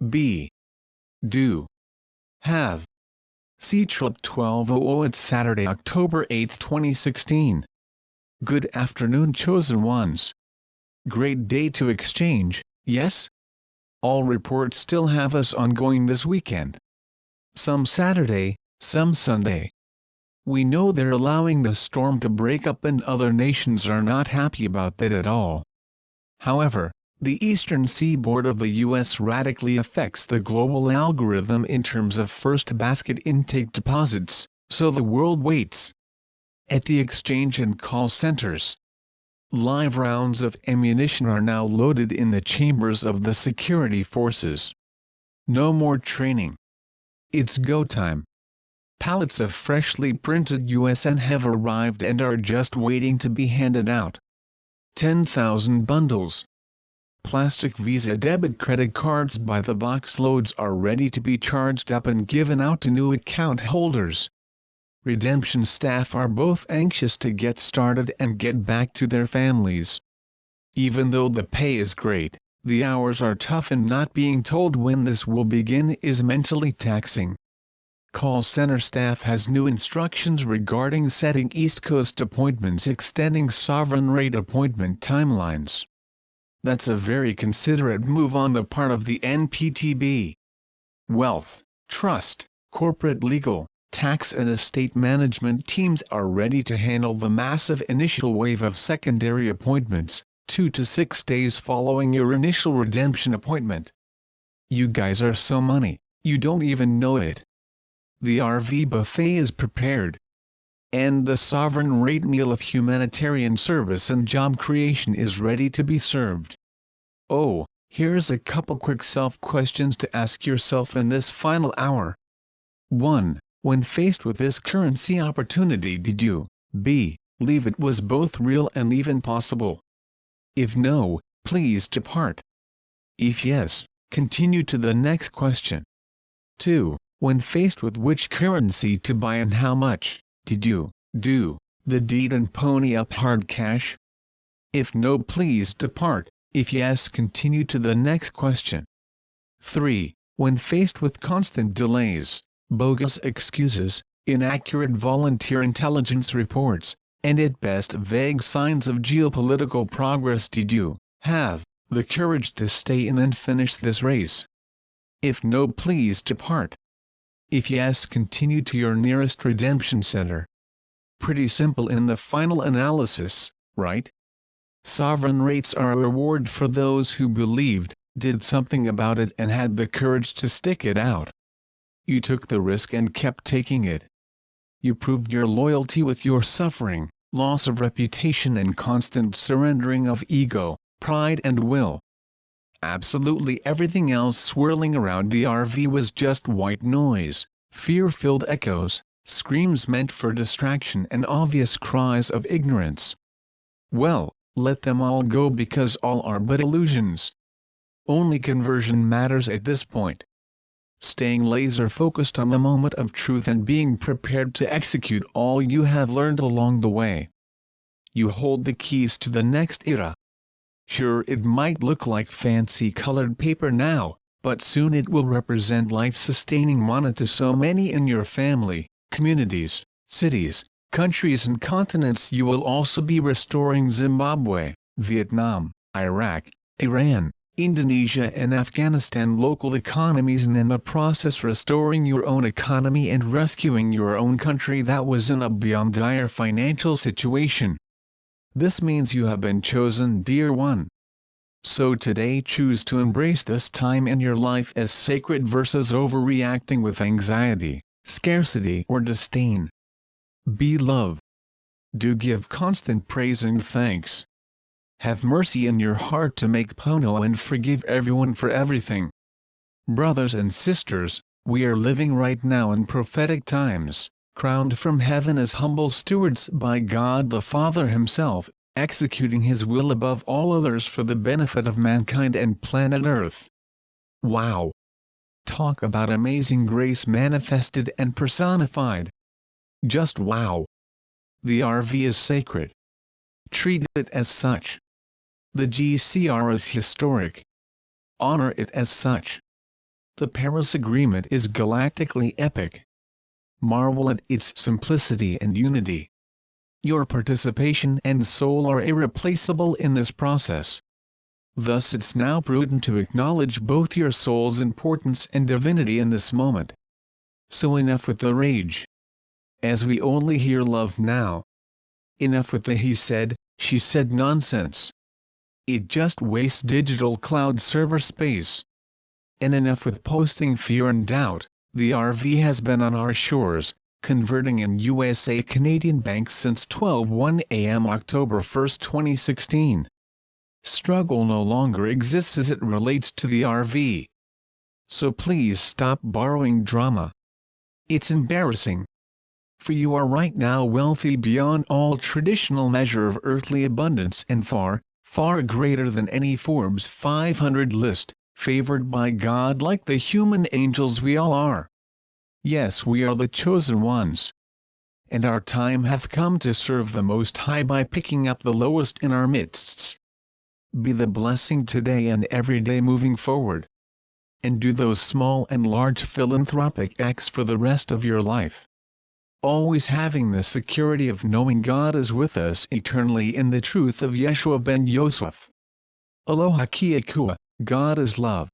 B. Do. Have. SITREP 12:00 It's Saturday, October 8, 2016. Good afternoon, chosen ones. Great day to exchange, yes? All reports still have us ongoing this weekend. Some Saturday, some Sunday. We know they're allowing the storm to break up and other nations are not happy about that at all. However, the eastern seaboard of the U.S. radically affects the global algorithm in terms of first basket intake deposits, so the world waits. At the exchange and call centers, live rounds of ammunition are now loaded in the chambers of the security forces. No more training. It's go time. Pallets of freshly printed USN have arrived and are just waiting to be handed out. 10,000 bundles. Plastic Visa debit credit cards by the box loads are ready to be charged up and given out to new account holders. Redemption staff are both anxious to get started and get back to their families. Even though the pay is great, the hours are tough and not being told when this will begin is mentally taxing. Call center staff has new instructions regarding setting East Coast appointments, extending sovereign rate appointment timelines. That's a very considerate move on the part of the NPTB. Wealth, trust, corporate legal, tax and estate management teams are ready to handle the massive initial wave of secondary appointments, 2 to 6 days following your initial redemption appointment. You guys are so money, you don't even know it. The RV buffet is prepared. And the sovereign rate meal of humanitarian service and job creation is ready to be served. Oh, here's a couple quick self-questions to ask yourself in this final hour. 1. When faced with this currency opportunity, did you, B, believe it was both real and even possible? If no, please depart. If yes, continue to the next question. 2. When faced with which currency to buy and how much, did you do the deed and pony up hard cash? If no, please depart. If yes, continue to the next question. 3. When faced with constant delays, bogus excuses, inaccurate volunteer intelligence reports, and at best vague signs of geopolitical progress, did you have the courage to stay in and finish this race? If no, please depart. If yes, continue to your nearest redemption center. Pretty simple in the final analysis, right? Sovereign rates are a reward for those who believed, did something about it and had the courage to stick it out. You took the risk and kept taking it. You proved your loyalty with your suffering, loss of reputation and constant surrendering of ego, pride and will. Absolutely everything else swirling around the RV was just white noise, fear-filled echoes, screams meant for distraction and obvious cries of ignorance. Well, let them all go because all are but illusions. Only conversion matters at this point. Staying laser-focused on the moment of truth and being prepared to execute all you have learned along the way. You hold the keys to the next era. Sure, it might look like fancy colored paper now, but soon it will represent life-sustaining mana to so many in your family, communities, cities, countries and continents. You will also be restoring Zimbabwe, Vietnam, Iraq, Iran, Indonesia and Afghanistan local economies, and in the process restoring your own economy and rescuing your own country that was in a beyond dire financial situation. This means you have been chosen, dear one. So today choose to embrace this time in your life as sacred versus overreacting with anxiety, scarcity or disdain. Be love. Do give constant praise and thanks. Have mercy in your heart to make Pono and forgive everyone for everything. Brothers and sisters, we are living right now in prophetic times, crowned from heaven as humble stewards by God the Father Himself, executing His will above all others for the benefit of mankind and planet Earth. Wow! Talk about amazing grace manifested and personified. Just wow! The RV is sacred. Treat it as such. The GCR is historic. Honor it as such. The Paris Agreement is galactically epic. Marvel at its simplicity and unity. Your participation and soul are irreplaceable in this process. Thus it's now prudent to acknowledge both your soul's importance and divinity in this moment. So enough with the rage. As we only hear love now. Enough with the he said, she said nonsense. It just wastes digital cloud server space. And enough with posting fear and doubt. The RV has been on our shores, converting in USA Canadian banks since 12:01 a.m. October 1, 2016. Struggle no longer exists as it relates to the RV. So please stop borrowing drama. It's embarrassing. For you are right now wealthy beyond all traditional measure of earthly abundance and far, far greater than any Forbes 500 list, favored by God like the human angels we all are. Yes, we are the chosen ones. And our time hath come to serve the Most High by picking up the lowest in our midst. Be the blessing today and every day moving forward. And do those small and large philanthropic acts for the rest of your life. Always having the security of knowing God is with us eternally in the truth of Yeshua ben Yosef. Aloha Kiakua, God is love.